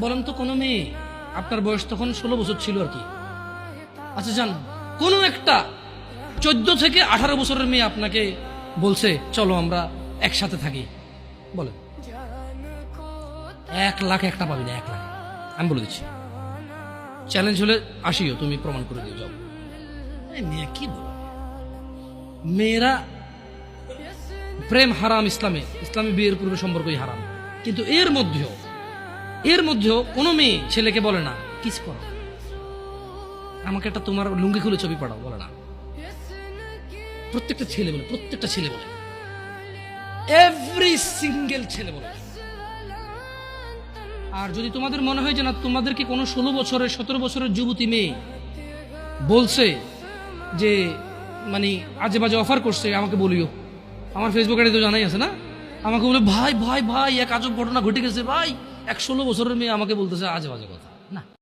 বলেন তো কোনো মেয়ে, আপনার বয়স তখন 16 বছর ছিল আর কি, আচ্ছা যান, কোনো একটা 14 থেকে 18 বছরের মেয়ে আপনাকে বলছে চলো আমরা একসাথে থাকি, বলেন 1 লাখ একটা পাবি না, 1 লাখ। আমি বলে দিচ্ছি, চ্যালেঞ্জ হলে আসিও, তুমি প্রমাণ করে দিয়ে যাও। মেয়ে কি বলো, মেয়েরা প্রেম হারাম ইসলামে, ইসলামে বিয়ের পূর্বে সম্পর্কই হারাম, কিন্তু এর মধ্যেও কোনো মেয়ে ছেলেকে বলে না কিস করো, আমাকে একটা তোমার লুঙ্গি খুলে ছবি পাঠাও, বলে না। প্রত্যেকটা ছেলে বলে, এভরি সিঙ্গেল ছেলে বলে। আর যদি তোমাদের মনে হয় যে না, তোমাদেরকে কোনো 16 বছরের 17 বছরের যুবতী মেয়ে বলছে যে মানে আজে বাজে অফার করছে, আমাকে বলিও, আমার ফেসবুক আইডি তো জানাই আছে না, আমাকে বলে ভাই ভাই ভাই এক আজব ঘটনা ঘটে গেছে ভাই, 16 বছরের মেয়ে আমাকে বলতেছে আজে বাজে কথা, না।